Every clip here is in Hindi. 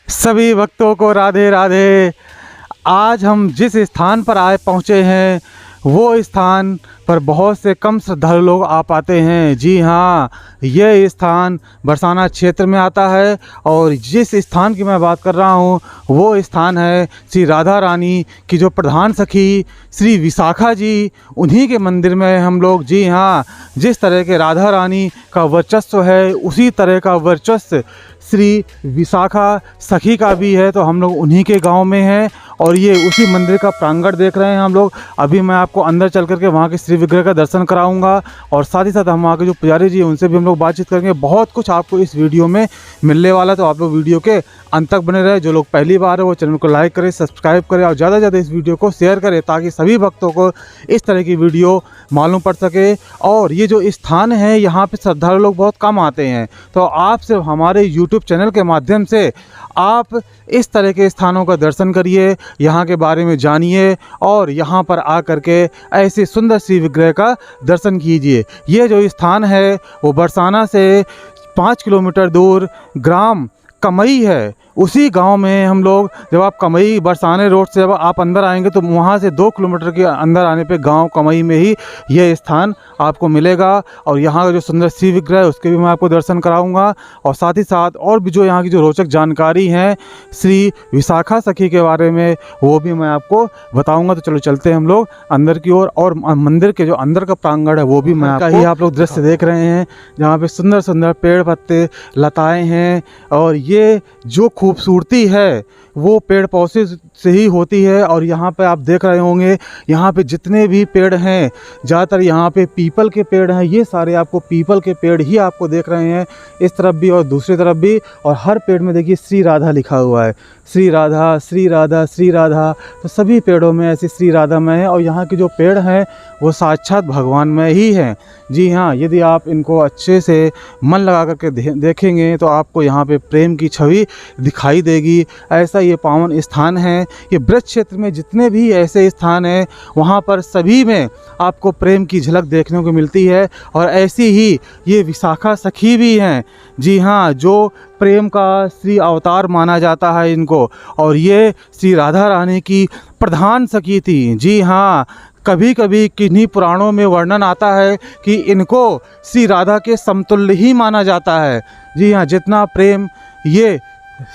सभी भक्तों को राधे राधे। आज हम जिस स्थान पर पहुँचे हैं वो स्थान पर बहुत से कम श्रद्धालु लोग आ पाते हैं। जी हाँ, यह स्थान बरसाना क्षेत्र में आता है और जिस स्थान की मैं बात कर रहा हूँ वो स्थान है श्री राधा रानी की जो प्रधान सखी श्री विशाखा जी, उन्हीं के मंदिर में हम लोग। जी हाँ, जिस तरह के राधा रानी का वर्चस्व है उसी तरह का वर्चस्व श्री विशाखा सखी का भी है। तो हम लोग उन्हीं के गांव में हैं और ये उसी मंदिर का प्रांगण देख रहे हैं हम लोग। अभी मैं आपको अंदर चल करके वहाँ के श्री विग्रह का दर्शन कराऊंगा और साथ ही साथ हम वहाँ के जो पुजारी जी हैं उनसे भी हम लोग बातचीत करेंगे। बहुत कुछ आपको इस वीडियो में मिलने वाला है, तो आप लोग वीडियो के अंत तक बने रहे। जो लोग पहली बार है वो चैनल को लाइक करें, सब्सक्राइब करें और ज़्यादा से ज़्यादा इस वीडियो को शेयर करें ताकि सभी भक्तों को इस तरह की वीडियो मालूम पड़ सके। और ये जो स्थान है यहाँ पे श्रद्धालु लोग बहुत कम आते हैं, तो आप सिर्फ हमारे यूट्यूब चैनल के माध्यम से आप इस तरह के स्थानों का दर्शन करिए, यहाँ के बारे में जानिए और यहाँ पर आकर के ऐसे सुंदर श्री विग्रह का दर्शन कीजिए। ये जो स्थान है वो बरसाना से 5 किलोमीटर दूर ग्राम कमई है। उसी गांव में हम लोग, जब आप कमई बरसाने रोड से जब आप अंदर आएंगे तो वहाँ से 2 किलोमीटर के अंदर आने पे गांव कमई में ही यह स्थान आपको मिलेगा। और यहाँ का जो सुंदर श्री विग्रह है उसके भी मैं आपको दर्शन कराऊंगा और साथ ही साथ और भी जो यहाँ की जो रोचक जानकारी है श्री विशाखा सखी के बारे में वो भी मैं आपको बताऊँगा। तो चलो चलते हैं हम लोग अंदर की ओर। और मंदिर के जो अंदर का प्रांगण है वो भी मैं आप लोग दृश्य देख रहे हैं, जहाँ पे सुंदर सुंदर पेड़ पत्ते लताएँ हैं। और ये जो खूबसूरती है वो पेड़ पौधे से ही होती है। और यहाँ पे आप देख रहे होंगे यहाँ पे जितने भी पेड़ हैं ज़्यादातर यहाँ पे पीपल के पेड़ हैं। ये सारे आपको पीपल के पेड़ ही आपको देख रहे हैं, इस तरफ भी और दूसरी तरफ भी। और हर पेड़ में देखिए श्री राधा लिखा हुआ है, श्री राधा श्री राधा श्री राधा। तो सभी पेड़ों में ऐसी श्री राधा में है और यहाँ के जो पेड़ हैं वो साक्षात भगवान में ही हैं। जी हाँ, यदि आप इनको अच्छे से मन लगा करके देखेंगे तो आपको यहाँ पे प्रेम की छवि दिखाई देगी। ऐसा ये पावन स्थान है। ये ब्रज क्षेत्र में जितने भी ऐसे स्थान हैं वहाँ पर सभी में आपको प्रेम की झलक देखने को मिलती है। और ऐसी ही ये विशाखा सखी भी हैं। जी हाँ, जो प्रेम का श्री अवतार माना जाता है इनको। और ये श्री राधा रानी की प्रधान सखी थी। जी हाँ, कभी कभी किन्हीं पुराणों में वर्णन आता है कि इनको श्री राधा के समतुल्य ही माना जाता है। जी हाँ, जितना प्रेम ये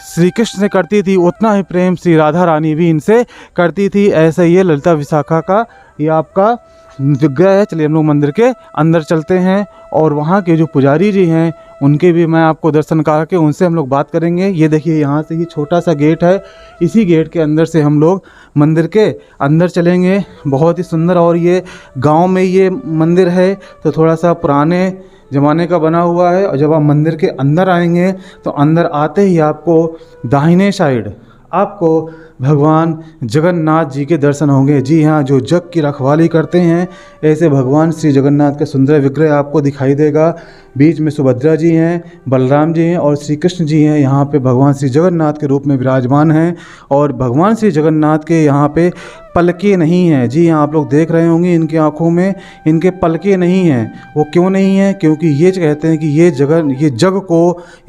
श्री कृष्ण से करती थी उतना ही प्रेम श्री राधा रानी भी इनसे करती थी। ऐसे ये ललिता विशाखा का ये आपका विग्रह है। चलिए हम लोग मंदिर के अंदर चलते हैं और वहाँ के जो पुजारी जी हैं उनके भी मैं आपको दर्शन करा के उनसे हम लोग बात करेंगे। ये देखिए यहाँ से ही छोटा सा गेट है, इसी गेट के अंदर से हम लोग मंदिर के अंदर चलेंगे। बहुत ही सुंदर, और ये गांव में ये मंदिर है तो थोड़ा सा पुराने ज़माने का बना हुआ है। और जब आप मंदिर के अंदर आएंगे तो अंदर आते ही आपको दाहिने साइड आपको भगवान जगन्नाथ जी के दर्शन होंगे। जी हाँ, जो जग की रखवाली करते हैं ऐसे भगवान श्री जगन्नाथ का सुंदर विग्रह आपको दिखाई देगा। बीच में सुभद्रा जी हैं, बलराम जी हैं और श्री कृष्ण जी हैं। यहाँ पे भगवान श्री जगन्नाथ के रूप में विराजमान हैं। और भगवान श्री जगन्नाथ के यहाँ पे पलके नहीं हैं। जी हाँ, आप लोग देख रहे होंगे इनकी आँखों में इनके पलके नहीं हैं। वो क्यों नहीं हैं? क्योंकि ये कहते हैं कि ये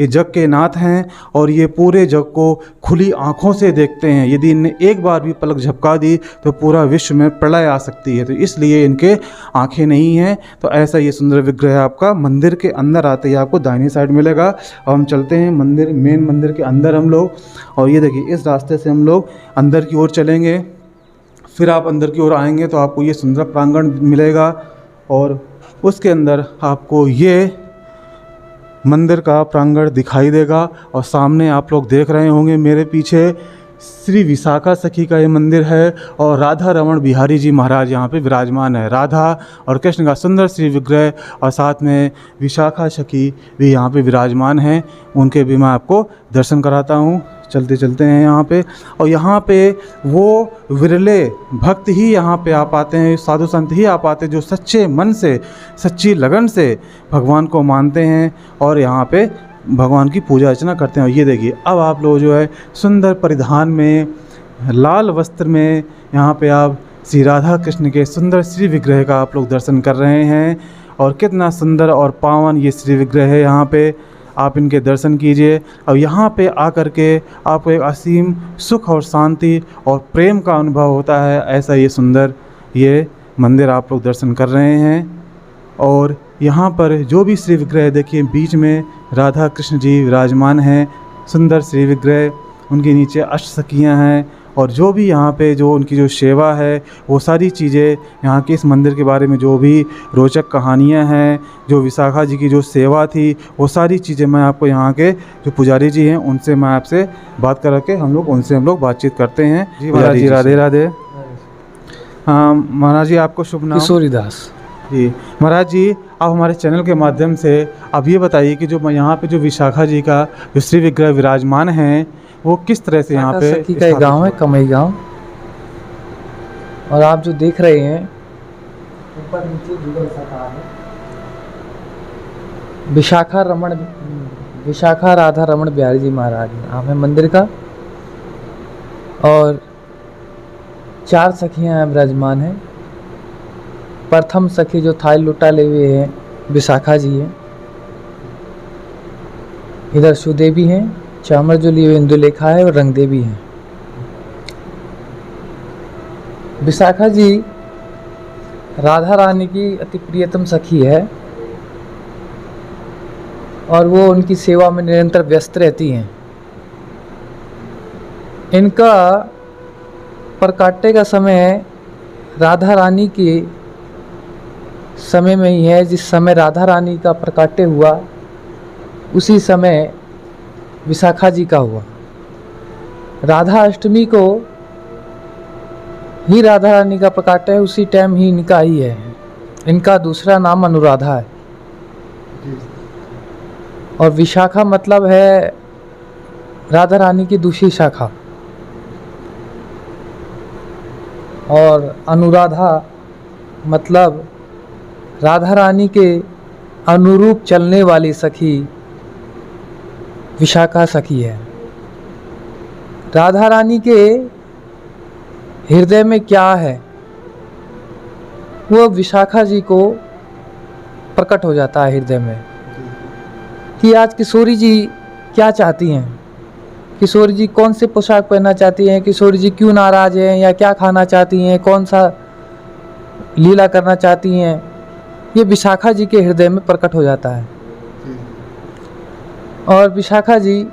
जग के नाथ हैं और ये पूरे जग को खुली आँखों से देखते हैं। यदि इनने एक बार भी पलक झपका दी तो पूरा विश्व में प्रलय आ सकती है, तो इसलिए इनके आँखें नहीं हैं। तो ऐसा ये सुंदर विग्रह आपका मंदिर के अंदर आते ही आपको दाहिनी साइड मिलेगा। और हम चलते हैं मेन मंदिर के अंदर हम लोग। और ये देखिए इस रास्ते से हम लोग अंदर की ओर चलेंगे। फिर आप अंदर की ओर आएंगे तो आपको ये सुंदर प्रांगण मिलेगा और उसके अंदर आपको ये मंदिर का प्रांगण दिखाई देगा। और सामने आप लोग देख रहे होंगे मेरे पीछे श्री विशाखा सखी का ये मंदिर है और राधा रमण बिहारी जी महाराज यहाँ पे विराजमान है। राधा और कृष्ण का सुंदर श्री विग्रह और साथ में विशाखा सखी भी यहाँ पे विराजमान हैं। उनके भी मैं आपको दर्शन कराता हूँ। चलते चलते हैं यहाँ पे। और यहाँ पे वो विरले भक्त ही यहाँ पे आ पाते हैं, साधु संत ही आ पाते हैं जो सच्चे मन से, सच्ची लगन से भगवान को मानते हैं और यहाँ पे भगवान की पूजा अर्चना करते हैं। और ये देखिए अब आप लोग जो है सुंदर परिधान में, लाल वस्त्र में यहाँ पे आप श्री राधा कृष्ण के सुंदर श्री विग्रह का आप लोग दर्शन कर रहे हैं। और कितना सुंदर और पावन ये श्री विग्रह है। यहाँ पे आप इनके दर्शन कीजिए और यहाँ पे आकर के आपको एक असीम सुख और शांति और प्रेम का अनुभव होता है। ऐसा ये सुंदर ये मंदिर आप लोग दर्शन कर रहे हैं। और यहाँ पर जो भी श्री विग्रह देखिए, बीच में राधा कृष्ण जी विराजमान हैं, सुंदर श्री विग्रह, उनके नीचे अष्टसखियाँ हैं। और जो भी यहाँ पे जो उनकी जो सेवा है, वो सारी चीज़ें यहाँ के इस मंदिर के बारे में जो भी रोचक कहानियाँ हैं, जो विशाखा जी की जो सेवा थी, वो सारी चीज़ें मैं आपको यहाँ के जो पुजारी जी हैं उनसे मैं आपसे बात करके हम लोग बातचीत करते हैं। जी महाराज जी, राधे राधे। हाँ महाराज जी, आपको शुभ नाम? किशोरीदास जी। महाराज जी, आप हमारे चैनल के माध्यम से अब ये बताइए कि जो यहाँ पे जो विशाखा जी का जो श्री विग्रह विराजमान हैं, वो किस तरह से यहाँ पे सखी का एक गाँव है, कमई गाँव। और आप जो देख रहे हैं ऊपर नीचे जुगल साकार है। विशाखा राधा रमण बिहारी जी महाराज नाम है मंदिर का। और 4 सखियाँ विराजमान हैं। प्रथम सखी जो थाल लुटा ले हुए हैं विशाखा जी हैं। इधर सुदेवी हैं, चामर जो लिए हुए इंदुलेखा है, और रंगदेवी हैं। विशाखा जी राधा रानी की अति प्रियतम सखी है और वो उनकी सेवा में निरंतर व्यस्त रहती हैं। इनका परकाटे का समय राधा रानी के समय में ही है। जिस समय राधा रानी का परकाटे हुआ उसी समय विशाखा जी का हुआ। राधा अष्टमी को ही राधा रानी का प्रकाट है, उसी टाइम ही इनका ही है। इनका दूसरा नाम अनुराधा है। और विशाखा मतलब है राधा रानी की दूसरी शाखा, और अनुराधा मतलब राधा रानी के अनुरूप चलने वाली सखी विशाखा सखी है। राधा रानी के हृदय में क्या है वो विशाखा जी को प्रकट हो जाता है हृदय में, कि आज किशोरी जी क्या चाहती हैं, किशोरी जी कौन से पोशाक पहनना चाहती हैं, किशोरी जी क्यों नाराज हैं, या क्या खाना चाहती हैं, कौन सा लीला करना चाहती हैं, ये विशाखा जी के हृदय में प्रकट हो जाता है। और विशाखा जी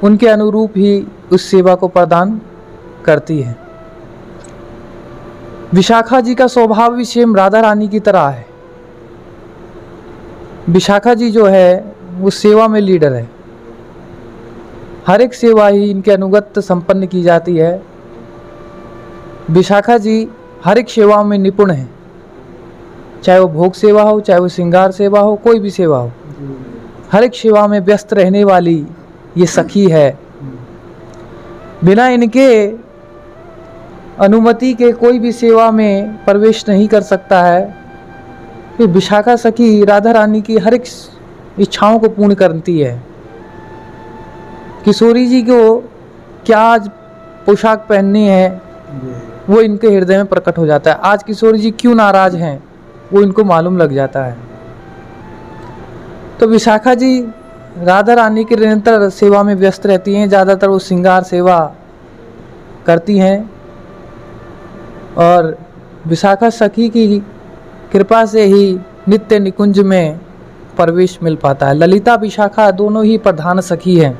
उनके अनुरूप ही उस सेवा को प्रदान करती है। विशाखा जी का स्वभाव भी सेम राधा रानी की तरह है। विशाखा जी जो है वो सेवा में लीडर है। हर एक सेवा ही इनके अनुगत संपन्न की जाती है। विशाखा जी हर एक सेवाओं में निपुण है, चाहे वो भोग सेवा हो, चाहे वो श्रृंगार सेवा हो, कोई भी सेवा हो, हर एक सेवा में व्यस्त रहने वाली ये सखी है। बिना इनके अनुमति के कोई भी सेवा में प्रवेश नहीं कर सकता है। कि विशाखा सखी राधा रानी की हर एक इच्छाओं को पूर्ण करती है। किशोरी जी को क्या आज पोशाक पहननी है वो इनके हृदय में प्रकट हो जाता है। आज किशोरी जी क्यों नाराज हैं वो इनको मालूम लग जाता है। तो विशाखा जी राधा रानी की निरंतर सेवा में व्यस्त रहती हैं। ज़्यादातर वो श्रृंगार सेवा करती हैं और विशाखा सखी की कृपा से ही नित्य निकुंज में प्रवेश मिल पाता है। ललिता विशाखा दोनों ही प्रधान सखी हैं।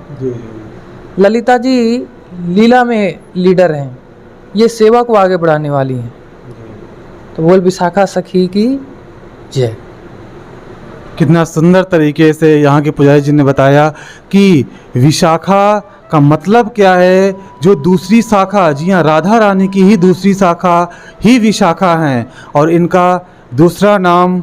ललिता जी लीला में लीडर हैं, ये सेवा को आगे बढ़ाने वाली हैं। तो बोल विशाखा सखी की जय। कितना सुंदर तरीके से यहाँ के पुजारी जी ने बताया कि विशाखा का मतलब क्या है। जो दूसरी शाखा, जी हाँ, राधा रानी की ही दूसरी शाखा ही विशाखा हैं और इनका दूसरा नाम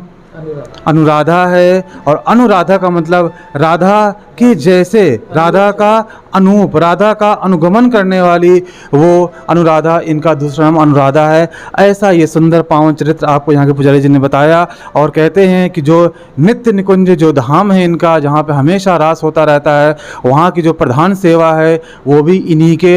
अनुराधा है। और अनुराधा का मतलब राधा के जैसे, राधा का अनूप, राधा का अनुगमन करने वाली वो अनुराधा, इनका दूसरा नाम अनुराधा है। ऐसा ये सुंदर पावन चरित्र आपको यहाँ के पुजारी जी ने बताया। और कहते हैं कि जो नित्य निकुंज जो धाम है इनका, जहाँ पे हमेशा रास होता रहता है, वहाँ की जो प्रधान सेवा है वो भी इन्हीं के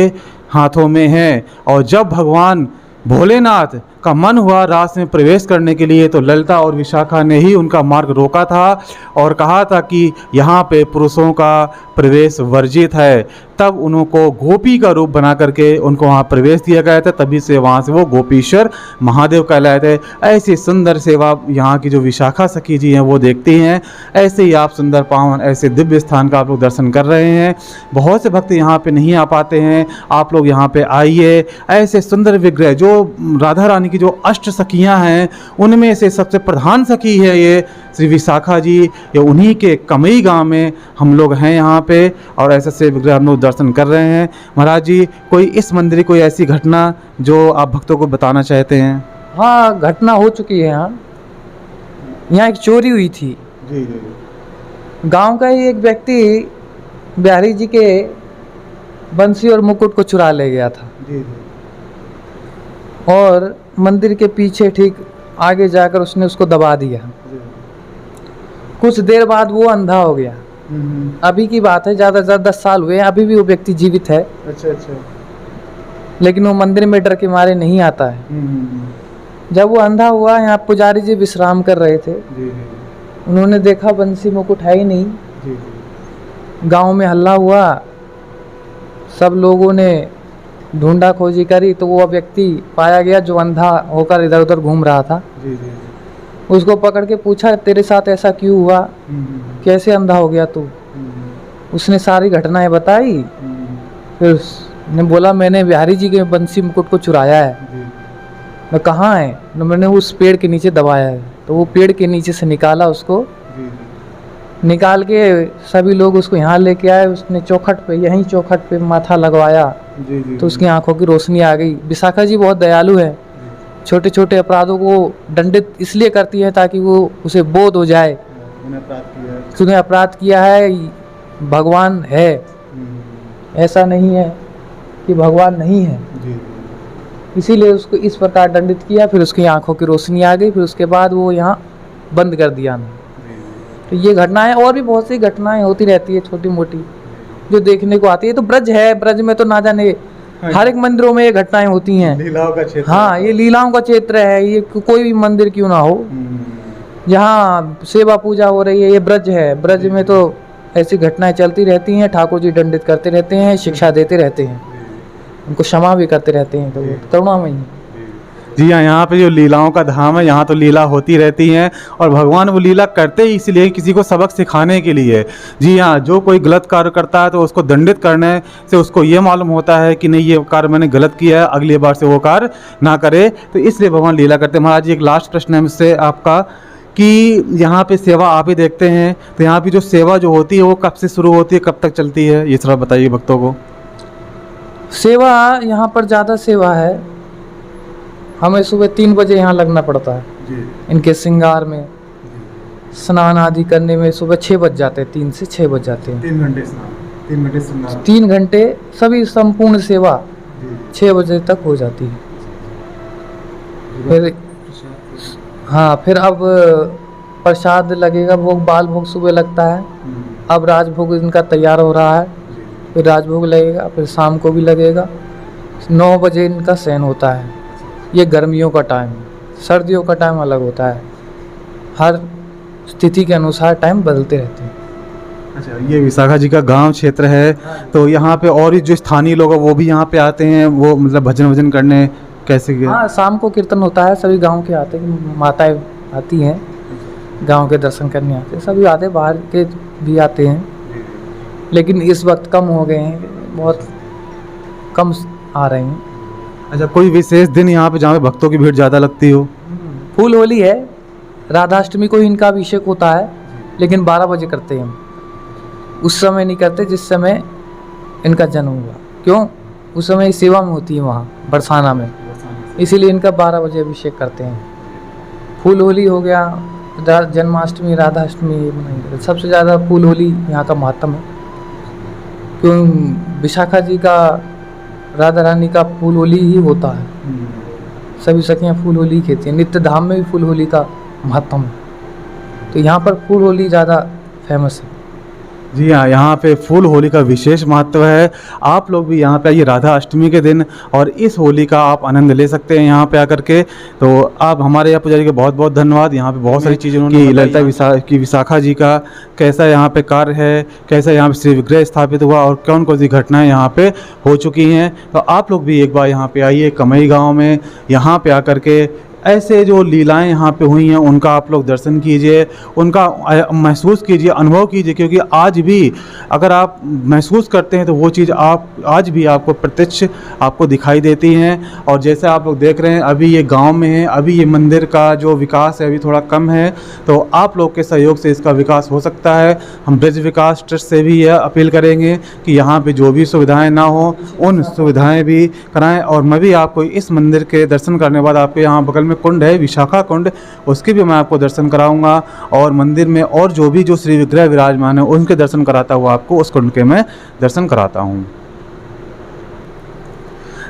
हाथों में है। और जब भगवान भोलेनाथ का मन हुआ रास में प्रवेश करने के लिए, तो ललिता और विशाखा ने ही उनका मार्ग रोका था और कहा था कि यहाँ पे पुरुषों का प्रवेश वर्जित है। तब उनको गोपी का रूप बना करके उनको वहाँ प्रवेश दिया गया था, तभी से वहाँ से वो गोपीश्वर महादेव कहलाए थे। ऐसी सुंदर सेवा यहाँ की जो विशाखा सखी जी हैं वो देखती हैं। ऐसे ही आप सुंदर पावन ऐसे दिव्य स्थान का आप लोग दर्शन कर रहे हैं। बहुत से भक्त यहाँ पे नहीं आ पाते हैं, आप लोग यहाँ पे आइए। ऐसे सुंदर विग्रह जो राधा रानी की जो अष्ट सखियाँ हैं उनमें से सबसे प्रधान सखी है ये श्री विशाखा जी। ये उन्हीं के कमई गांव में हम लोग हैं यहाँ पे और ऐसे से विग्रह हम लोग दर्शन कर रहे हैं। महाराज जी, कोई इस मंदिर की कोई ऐसी घटना जो आप भक्तों को बताना चाहते हैं? हाँ, घटना हो चुकी है यहाँ एक चोरी हुई थी। जी जी। गांव का ही एक व्यक्ति बिहारी जी के बंसी और मुकुट को चुरा ले गया था। जी जी। और मंदिर के पीछे ठीक आगे जाकर उसने उसको दबा दिया। कुछ देर बाद वो अंधा हो गया। अभी की बात है, ज़्यादा से ज़्यादा 10 साल हुए हैं, अभी भी वो व्यक्ति जीवित है। अच्छा अच्छा। लेकिन वो मंदिर में डर के मारे नहीं आता है। जब वो अंधा हुआ, यहाँ पुजारी जी विश्राम कर रहे थे। जी जी। उन्होंने देखा बंसी मुकुट है ही नहीं। जी जी। गांव में हल्ला हुआ, सब लोगों ने ढूंढा खोजी करी तो वो व्यक्ति पाया गया जो अंधा होकर इधर उधर घूम रहा था। जी जी। उसको पकड़ के पूछा, तेरे साथ ऐसा क्यों हुआ, कैसे अंधा हो गया तू? उसने सारी घटनाएं बताई। फिर उसने बोला, मैंने बिहारी जी के बंसी मुकुट को चुराया है। मैं कहाँ है? तो मैंने उस पेड़ के नीचे दबाया है। तो वो पेड़ के नीचे से निकाला उसको। निकाल के सभी लोग उसको यहाँ लेके आए। उसने चौखट पे, यहीं चौखट पे माथा लगवाया। जी जी। तो उसकी आंखों की रोशनी आ गई। विशाखा जी बहुत दयालु है, छोटे छोटे अपराधों को दंडित इसलिए करती है ताकि वो उसे बोध हो जाए उसने अपराध किया है, भगवान है। ऐसा नहीं है कि भगवान नहीं है, इसीलिए उसको इस प्रकार दंडित किया। फिर उसकी आंखों की रोशनी आ गई। फिर उसके बाद वो यहाँ बंद कर दिया। तो ये घटनाएं और भी बहुत सी घटनाएं होती रहती है छोटी मोटी जो देखने को आती है। तो ब्रज है, ब्रज में तो ना जाने हर एक मंदिरों में ये घटनाएं होती हैं। लीलाओं का क्षेत्र। हाँ, ये लीलाओं का क्षेत्र है। ये कोई भी मंदिर क्यों ना हो, जहाँ सेवा पूजा हो रही है, ये ब्रज है। ब्रज में तो ऐसी घटनाएं चलती रहती हैं। ठाकुर जी दंडित करते रहते हैं, शिक्षा देते रहते हैं, उनको क्षमा भी करते रहते हैं। तो करुणामयी है। जी हाँ, यहाँ पे जो लीलाओं का धाम है, यहाँ तो लीला होती रहती हैं और भगवान वो लीला करते ही इसलिए किसी को सबक सिखाने के लिए। जी हाँ, जो कोई गलत कार्य करता है तो उसको दंडित करने से उसको ये मालूम होता है कि नहीं, ये कार्य मैंने गलत किया है, अगली बार से वो कार्य ना करे, तो इसलिए भगवान लीला करते हैं। महाराज जी, एक लास्ट प्रश्न है मुझसे आपका कि यहाँ पे सेवा आप ही देखते हैं, तो यहाँ की जो सेवा जो होती है वो कब से शुरू होती है, कब तक चलती है, ये थोड़ा बताइए भक्तों को। सेवा यहाँ पर ज़्यादा सेवा है। हमें सुबह 3 बजे यहाँ लगना पड़ता है जी। इनके श्रृंगार में, स्नान आदि करने में सुबह 6 बज जाते हैं, 3 से 6 बज जाते हैं। 3 घंटे स्नान, 3 घंटे स्नान, 3 घंटे सभी संपूर्ण सेवा 6 बजे तक हो जाती है। फिर हाँ, फिर अब प्रसाद लगेगा, भोग बाल भोग सुबह लगता है। अब राजभोग इनका तैयार हो रहा है, फिर राजभोग लगेगा, फिर शाम को भी लगेगा। 9 बजे इनका शयन होता है। ये गर्मियों का टाइम, सर्दियों का टाइम अलग होता है। हर स्थिति के अनुसार टाइम बदलते रहते हैं। अच्छा, ये विशाखा जी का गांव क्षेत्र है, तो यहाँ पे और भी जो स्थानीय लोग हैं वो भी यहाँ पे आते हैं, वो मतलब भजन वजन करने कैसे? हाँ, शाम को कीर्तन होता है, सभी गांव के आते हैं, माताएं आती हैं, गांव के दर्शन करने आते हैं, सभी आते हैं, बाहर के भी आते हैं। लेकिन इस वक्त कम हो गए हैं, बहुत कम आ रहे हैं। अच्छा, कोई विशेष दिन यहाँ पे जहाँ पे भक्तों की भीड़ ज़्यादा लगती हो? फूल होली है, राधाष्टमी को ही इनका अभिषेक होता है, लेकिन 12 बजे करते हैं हम। उस समय नहीं करते जिस समय इनका जन्म हुआ। क्यों? उस समय सेवा में होती है वहाँ बरसाना में, इसीलिए इनका 12 बजे अभिषेक करते हैं। फूल होली हो गया, जन्माष्टमी, राधाष्टमी मनाई। सबसे ज़्यादा फूल होली यहाँ का महत्व है, क्यों? विशाखा जी का, राधा रानी का फूल होली ही होता है। सभी सखियाँ फूल होली खेती हैं। नित्य धाम में भी फूल होली का महत्व है, तो यहाँ पर फूल होली ज़्यादा फेमस है। जी हाँ, यहाँ पे फूल होली का विशेष महत्व है। आप लोग भी यहाँ पे आइए राधा अष्टमी के दिन और इस होली का आप आनंद ले सकते हैं यहाँ पे आकर के। तो आप हमारे यहाँ पुजारी के बहुत बहुत धन्यवाद। यहाँ पे बहुत सारी चीज़ें उन्होंने कि ललिता की विशाखा जी का कैसा यहाँ पे कार्य है, कैसा यहाँ पे श्री विग्रह स्थापित हुआ और कौन कौन सी घटनाएं यहाँ पे हो चुकी हैं। तो आप लोग भी एक बार यहाँ पे आइए कमई गाँव में, यहाँ पे आकर के ऐसे जो लीलाएं यहाँ पे हुई हैं उनका आप लोग दर्शन कीजिए, उनका महसूस कीजिए, अनुभव कीजिए। क्योंकि आज भी अगर आप महसूस करते हैं तो वो चीज़ आप आज भी आपको प्रत्यक्ष आपको दिखाई देती हैं। और जैसे आप लोग देख रहे हैं अभी ये गांव में है, अभी ये मंदिर का जो विकास है अभी थोड़ा कम है, तो आप लोग के सहयोग से इसका विकास हो सकता है। हम ब्रज विकास ट्रस्ट से भी यह अपील करेंगे कि यहाँ पे जो भी सुविधाएँ ना हो उन सुविधाएँ भी कराएँ। और मैं भी आपको इस मंदिर के दर्शन करने के बाद आपके यहाँ बगल में कुंड है विशाखा कुंड, उसके भी मैं आपको दर्शन कराऊंगा। और मंदिर में और जो भी जो श्री विग्रह विराजमान है उनके दर्शन कराता हुआ आपको उस कुंड के मैं दर्शन कराता हूँ।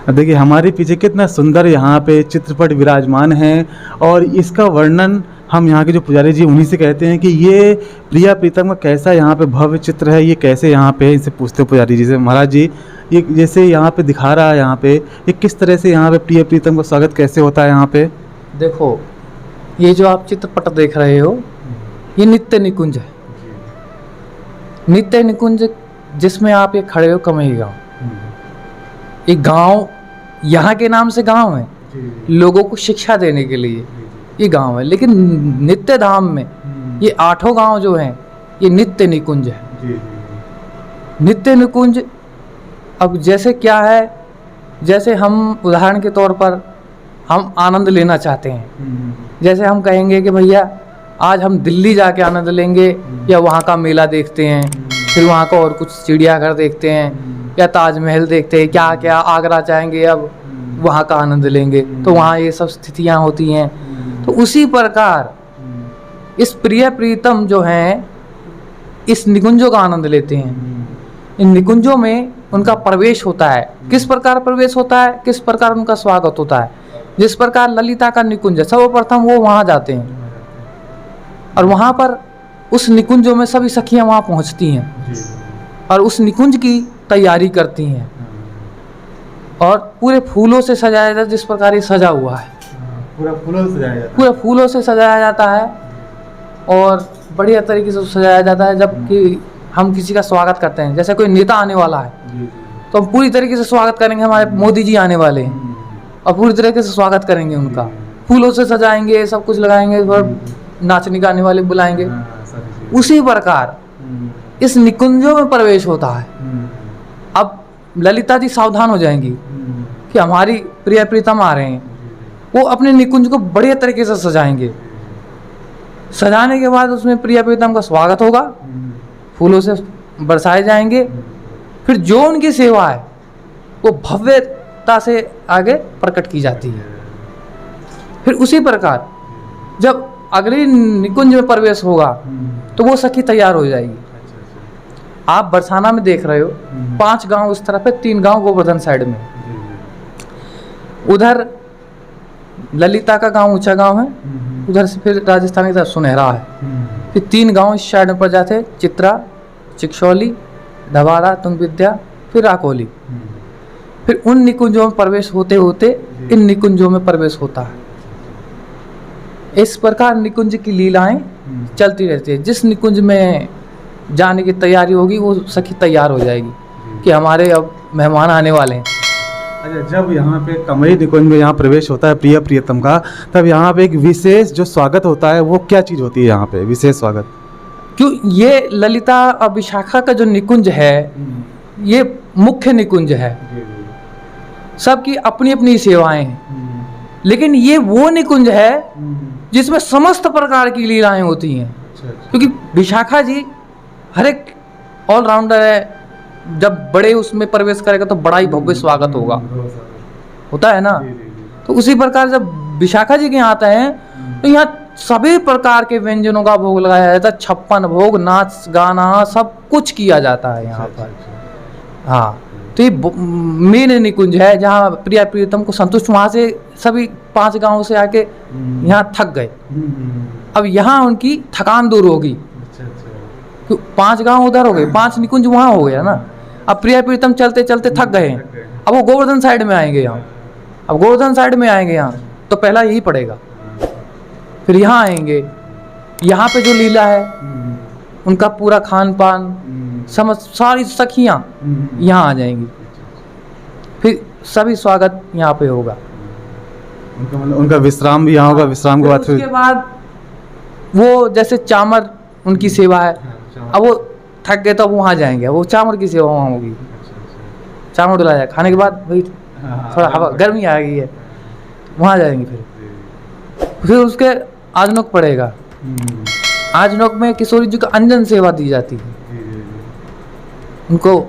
देखिए हमारे पीछे कितना सुंदर यहाँ पे चित्रपट विराजमान है और इसका वर्णन हम यहाँ के जो पुजारी जी उन्हीं से कहते हैं कि ये प्रिया प्रीतम का कैसा यहाँ पे भव्य चित्र है, ये कैसे यहाँ पे, इनसे पूछते हैं पुजारी जी से, महाराज जी ये जैसे यहाँ पे दिखा रहा है यहाँ पे ये किस तरह से यहाँ पे प्रिया प्रीतम का स्वागत कैसे होता है यहाँ पे? देखो ये जो आप चित्रपट देख रहे हो ये नित्य निकुंज है। नित्य निकुंज जिसमें आप ये खड़े हो कमई गाँव। एक गांव यहाँ के नाम से गांव है, लोगों को शिक्षा देने के लिए ये गांव है, लेकिन नित्य धाम में ये 8 गांव जो हैं ये नित्य निकुंज है। नित्य निकुंज अब जैसे क्या है, जैसे हम उदाहरण के तौर पर हम आनंद लेना चाहते हैं, जैसे हम कहेंगे कि भैया आज हम दिल्ली जाके आनंद लेंगे या वहाँ का मेला देखते हैं, फिर वहाँ का और कुछ चिड़ियाघर देखते हैं या ताजमहल देखते हैं, क्या क्या आगरा जाएंगे अब वहाँ का आनंद लेंगे, तो वहाँ ये सब स्थितियाँ होती हैं। तो उसी प्रकार इस प्रिय प्रीतम जो हैं इस निकुंजों का आनंद लेते हैं। इन निकुंजों में उनका प्रवेश होता है। किस प्रकार प्रवेश होता है, किस प्रकार उनका स्वागत होता है? जिस प्रकार ललिता का निकुंज है, सर्वप्रथम वो वहाँ जाते हैं और वहाँ पर उस निकुंजों में सभी सखियाँ वहाँ पहुँचती हैं और उस निकुंज की तैयारी करती हैं और पूरे फूलों से सजाया जाता है। जिस प्रकार ये सजा हुआ है पूरा फूलों से सजाया जाता है, पूरा फूलों से सजाया जाता है और बढ़िया तरीके से सजाया जाता है। जबकि हम किसी का स्वागत करते हैं, जैसे कोई नेता आने वाला है तो हम पूरी तरीके से स्वागत करेंगे। हमारे मोदी जी आने वाले हैं और पूरी तरीके से स्वागत करेंगे उनका, फूलों से सजाएंगे, सब कुछ लगाएंगे और नाचने गाने वाले बुलाएंगे। उसी प्रकार इस निकुंजों में प्रवेश होता है। अब ललिता जी सावधान हो जाएंगी कि हमारी प्रिय प्रीतम आ रहे हैं, वो अपने निकुंज को बढ़िया तरीके से सजाएंगे। सजाने के बाद उसमें प्रिय प्रीतम का स्वागत होगा, फूलों से बरसाए जाएंगे, फिर जो उनकी सेवा है वो भव्यता से आगे प्रकट की जाती है। फिर उसी प्रकार जब अगली निकुंज में प्रवेश होगा तो वो सखी तैयार हो जाएगी। आप बरसाना में देख रहे हो 5 गांव उस तरफ है, 3 गांव गोवर्धन साइड में। उधर ललिता का गांव ऊंचा गांव है, उधर से फिर राजस्थान की तरफ सुनहरा है, फिर 3 गांव इस साइड में पड़ जाते हैं, चित्रा, चिक्सौली, ढबारा, तुंग विद्या, फिर राकोली। फिर उन निकुंजों में प्रवेश होते होते इन निकुंजों में प्रवेश होता है। इस प्रकार निकुंज की लीलाएं चलती रहती है। जिस निकुंज में जाने की तैयारी होगी वो सखी तैयार हो जाएगी कि हमारे अब मेहमान आने वाले हैं। अच्छा, जब यहाँ पे कमई निकुंज में यहाँ प्रवेश होता है प्रिय प्रियतम का, तब यहाँ पे एक विशेष जो स्वागत होता है वो क्या चीज़ होती है यहाँ पे विशेष स्वागत? क्यों ये ललिता और विशाखा का जो निकुंज है ये मुख्य निकुंज है, सबकी अपनी अपनी सेवाएं हैं, लेकिन ये वो निकुंज है जिसमें समस्त प्रकार की लीलाएं होती हैं। क्योंकि विशाखा जी हर एक ऑलराउंडर है, जब बड़े उसमें प्रवेश करेगा तो बड़ा ही भव्य स्वागत होता है ना। तो उसी प्रकार जब विशाखा जी के यहाँ आते हैं तो यहाँ सभी प्रकार के व्यंजनों का भोग लगाया जाता है, 56 भोग, नाच गाना सब कुछ किया जाता है यहाँ पर। हाँ, तो ये मेन निकुंज है जहाँ प्रिया प्रियतम को संतुष्ट, वहाँ से सभी 5 गांवों से आके यहाँ थक गए। अब यहाँ उनकी थकान दूर होगी तो 5 गांव उधर हो गए, 5 निकुंज वहाँ हो गया ना। अब प्रिया प्रीतम चलते चलते थक गए हैं, अब वो गोवर्धन साइड में आएंगे यहाँ। अब गोवर्धन साइड में आएंगे यहाँ तो पहला यही पड़ेगा, फिर यहाँ आएंगे, यहाँ पे जो लीला है उनका पूरा खान पान समझ सारी सखियाँ यहाँ आ जाएंगी, फिर सभी स्वागत यहाँ पे होगा। उनका विश्राम भी यहाँ होगा, विश्राम के बाद उसके बाद वो जैसे चामर उनकी सेवा है, अब वो थक गए तो अब वहाँ जाएंगे, वो चामर की सेवा वहाँ होगी, चामर डुलाया जाए, खाने के बाद भाई थोड़ा हवा गर्मी आ गई है वहाँ जाएंगे। फिर उसके आजनोक पड़ेगा, आजनोक में किशोरी जी को अंजन सेवा दी जाती है, उनको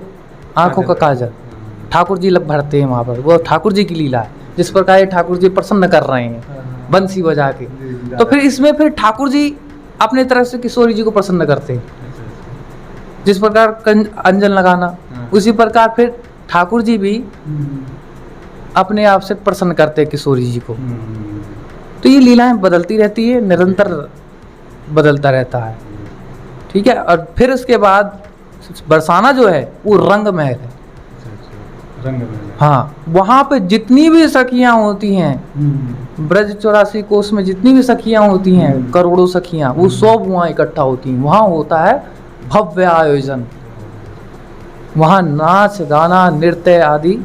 आंखों का काजल ठाकुर जी भरते हैं वहाँ पर, वो ठाकुर जी की लीला है। जिस प्रकार ये ठाकुर जी प्रसन्न कर रहे हैं बंसी बजा के, तो फिर इसमें फिर ठाकुर जी अपने तरफ से किशोरी जी को प्रसन्न करते हैं। जिस प्रकार अंजन लगाना, उसी प्रकार फिर ठाकुर जी भी अपने आप से प्रसन्न करते हैं किशोरी जी को। तो ये लीलाएं बदलती रहती है, निरंतर बदलता रहता है, ठीक है। और फिर उसके बाद बरसाना जो है वो रंग महल है, हाँ, वहाँ पे जितनी भी सखियाँ होती हैं, ब्रज 84 कोस में जितनी भी सखियाँ होती हैं, करोड़ों सखियाँ, वो सब वहाँ इकट्ठा होती हैं। वहाँ होता है भव्य आयोजन, वहाँ नाच गाना नृत्य आदि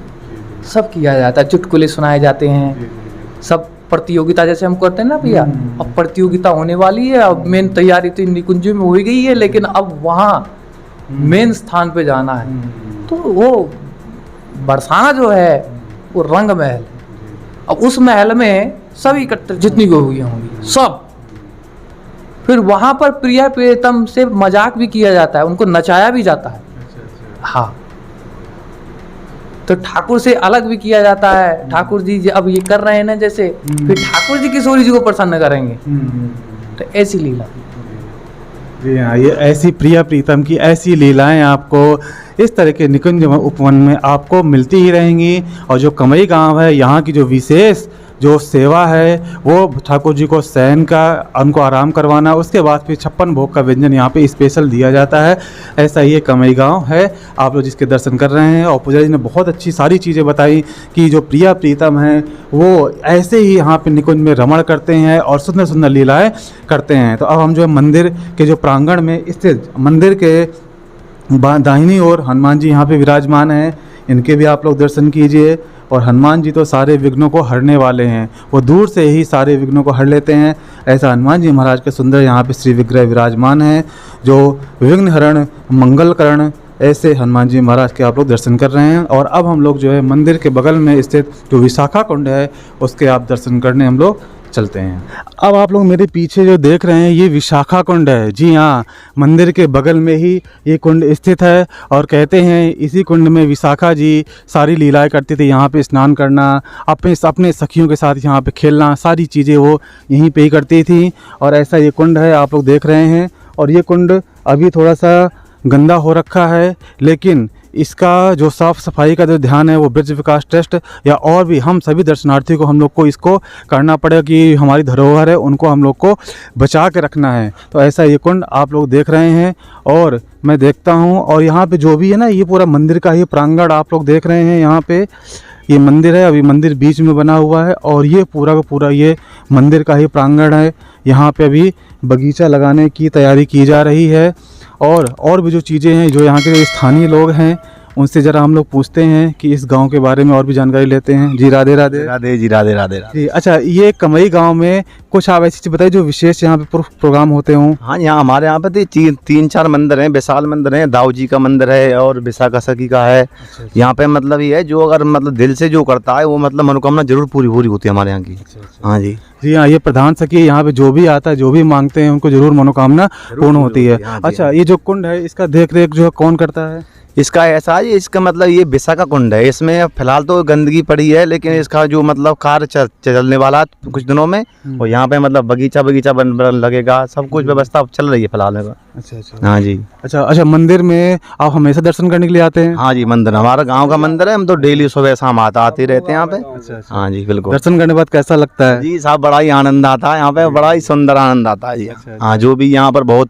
सब किया जाता है, चुटकुले सुनाए जाते हैं, सब प्रतियोगिता जैसे हम करते हैं ना भैया, अब प्रतियोगिता होने वाली है। अब मेन तैयारी तो निकुंज में हो गई है, लेकिन अब वहाँ मेन स्थान पे जाना है। तो वो बरसाना जो है वो रंग महल, अब उस महल में सब इकट्ठे जितनी गोपियाँ होंगी सब, फिर वहाँ पर प्रिया प्रियतम से मजाक भी किया जाता है, उनको नचाया भी जाता है, हाँ। तो ठाकुर से अलग भी किया जाता है, ठाकुर जी अब ये कर रहे हैं ना जैसे, फिर ठाकुर जी किशोरी जी को प्रसन्न करेंगे, तो ऐसी लीला। जी हाँ, ये ऐसी प्रिया प्रीतम की ऐसी लीलाएं आपको इस तरह के निकुंज उपवन में आपको मिलती ही रहेंगी। और जो कमई गांव है, यहाँ की जो विशेष जो सेवा है वो ठाकुर जी को शयन का, उनको आराम करवाना, उसके बाद फिर 56 भोग का व्यंजन यहाँ पे स्पेशल दिया जाता है। ऐसा ही ये कमई गांव है, आप लोग जिसके दर्शन कर रहे हैं। और पुजारी जी ने बहुत अच्छी सारी चीज़ें बताई कि जो प्रिया प्रीतम हैं वो ऐसे ही यहाँ पे निकुंज में रमण करते हैं और सुंदर सुंदर लीलाएँ करते हैं। तो अब हम जो है मंदिर के जो प्रांगण में स्थित मंदिर के दाहिनी ओर हनुमान जी यहाँ पे विराजमान हैं, इनके भी आप लोग दर्शन कीजिए। और हनुमान जी तो सारे विघ्नों को हरने वाले हैं, वो दूर से ही सारे विघ्नों को हर लेते हैं। ऐसा हनुमान जी महाराज के सुंदर यहाँ पे श्री विग्रह विराजमान हैं, जो विघ्न हरण मंगलकरण, ऐसे हनुमान जी महाराज के आप लोग दर्शन कर रहे हैं। और अब हम लोग जो है मंदिर के बगल में स्थित जो विशाखा कुंड है उसके आप दर्शन करने हम लोग चलते हैं। अब आप लोग मेरे पीछे जो देख रहे हैं ये विशाखा कुंड है। जी हाँ, मंदिर के बगल में ही ये कुंड स्थित है। और कहते हैं इसी कुंड में विशाखा जी सारी लीलाएं करती थी, यहाँ पे स्नान करना, अपने सखियों के साथ यहाँ पे खेलना, सारी चीज़ें वो यहीं पे ही करती थी। और ऐसा ये कुंड है, आप लोग देख रहे हैं। और ये कुंड अभी थोड़ा सा गंदा हो रखा है, लेकिन इसका जो साफ़ सफाई का जो ध्यान है वो ब्रज विकास ट्रस्ट या और भी हम सभी दर्शनार्थी को हम लोग को इसको करना पड़ेगा कि हमारी धरोहर है उनको हम लोग को बचा के रखना है। तो ऐसा ये कुंड आप लोग देख रहे हैं और मैं देखता हूँ। और यहाँ पे जो भी है ना, ये पूरा मंदिर का ही प्रांगण आप लोग देख रहे हैं। यहाँ पे ये मंदिर है, अभी मंदिर बीच में बना हुआ है और ये पूरा का पूरा ये मंदिर का ही प्रांगण है। यहाँ पे अभी बगीचा लगाने की तैयारी की जा रही है। और भी जो चीज़ें हैं, जो यहाँ के स्थानीय लोग हैं उनसे ज़रा हम लोग पूछते हैं कि इस गांव के बारे में और भी जानकारी लेते हैं। जी राधे राधे। राधे जी, राधे राधे राधे। जी अच्छा, ये कमई गांव में कुछ आप ऐसी चीज़ बताइए जो विशेष यहाँ पे प्रोग्राम होते हों। हाँ, यहाँ हमारे यहाँ पे तीन चार मंदिर हैं, विशाल मंदिर है, दाऊ जी का मंदिर है और विशाखा सखी का है। यहाँ पे मतलब ये है, जो अगर मतलब दिल से जो करता है वो मतलब मनोकामना जरूर पूरी होती है हमारे यहाँ की। हाँ जी, जी हाँ, ये प्रधान सखी यहाँ पे जो भी आता है, जो भी मांगते हैं उनको जरूर मनोकामना पूर्ण होती है। अच्छा, ये जो कुंड है इसका देख रेख जो है कौन करता है? इसका ऐसा है, इसका मतलब ये विशाखा कुंड है, इसमें फिलहाल तो गंदगी पड़ी है, लेकिन इसका जो मतलब कार्य चलने वाला कुछ दिनों में, और यहाँ पे मतलब बगीचा बन लगेगा, सब कुछ व्यवस्था चल रही है फिलहाल में। अच्छा अच्छा हाँ जी। अच्छा अच्छा, मंदिर में आप हमेशा दर्शन करने के लिए आते हैं? हाँ जी, मंदिर हमारा गांव का मंदिर है, हम तो डेली सुबह शाम आते रहते हैं यहाँ पे। अच्छा अच्छा, हाँ जी बिल्कुल। दर्शन करने के बाद कैसा लगता है? जी साहब बड़ा ही आनंद आता है यहाँ पे, बड़ा ही सुंदर आनंद आता है जी। अच्छा। हाँ, जो भी यहाँ पर बहुत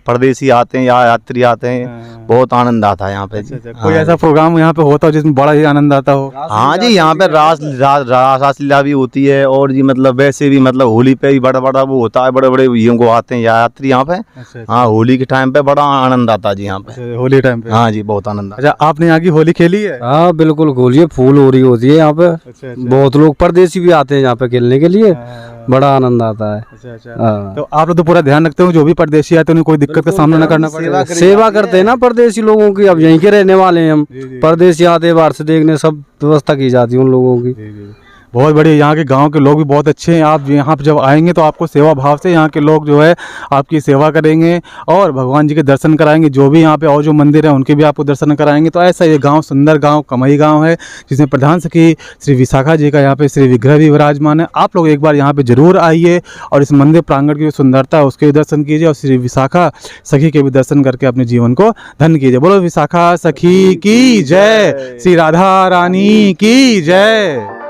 परदेसी आते हैं या यात्री आते हैं, हाँ। बहुत आनंद आता है यहाँ पे जी। कोई ऐसा प्रोग्राम यहाँ पे होता हो जिसमें बड़ा ही आनंद आता हो? हाँ जी, यहाँ पे रासलीला भी होती है, और जी मतलब वैसे भी मतलब होली पे भी बड़ा बड़ा वो होता है, बड़े बड़े ये को आते हैं यात्री यहाँ पे। अच्छा हाँ, होली के टाइम पे बड़ा आनंद आता है जी यहाँ पे। अच्छा, होली टाइम पे? हाँ जी, बहुत आनंद आता अच्छा, आपने यहाँ की होली खेली है? हाँ बिल्कुल, खोलिए, फूल हो रही होती है यहाँ पे। अच्छा बहुत लोग परदेसी भी आते हैं यहाँ पे खेलने के लिए, हाँ। बड़ा आनंद आता है। अच्छा अच्छा, हाँ। तो आप लोग तो पूरा ध्यान रखते हो जो भी परदेशी आते हैं उन्हें कोई दिक्कत का सामना न करना पड़े? सेवा करते हैं ना परदेसी लोगों की, अब यहीं के रहने वाले हैं हम। जी, जी। परदेसी आते हैं बाहर से देखने, सब व्यवस्था की जाती है उन लोगों की। जी, जी। बहुत बढ़िया, यहाँ के गांव के लोग भी बहुत अच्छे हैं। आप यहाँ पर जब आएंगे तो आपको सेवा भाव से यहाँ के लोग जो है आपकी सेवा करेंगे और भगवान जी के दर्शन कराएंगे। जो भी यहाँ पे और जो मंदिर है उनके भी आपको दर्शन कराएंगे। तो ऐसा ये गांव सुंदर गांव कमई गांव है, जिसमें प्रधान सखी श्री विशाखा जी का यहाँ पे श्री विग्रह भी विराजमान है। आप लोग एक बार यहाँ पे जरूर आइए और इस मंदिर प्रांगण की जो सुंदरता है उसके भी दर्शन कीजिए और श्री विशाखा सखी के भी दर्शन करके अपने जीवन को धन्य कीजिए। बोलो विशाखा सखी की जय, श्री राधा रानी की जय।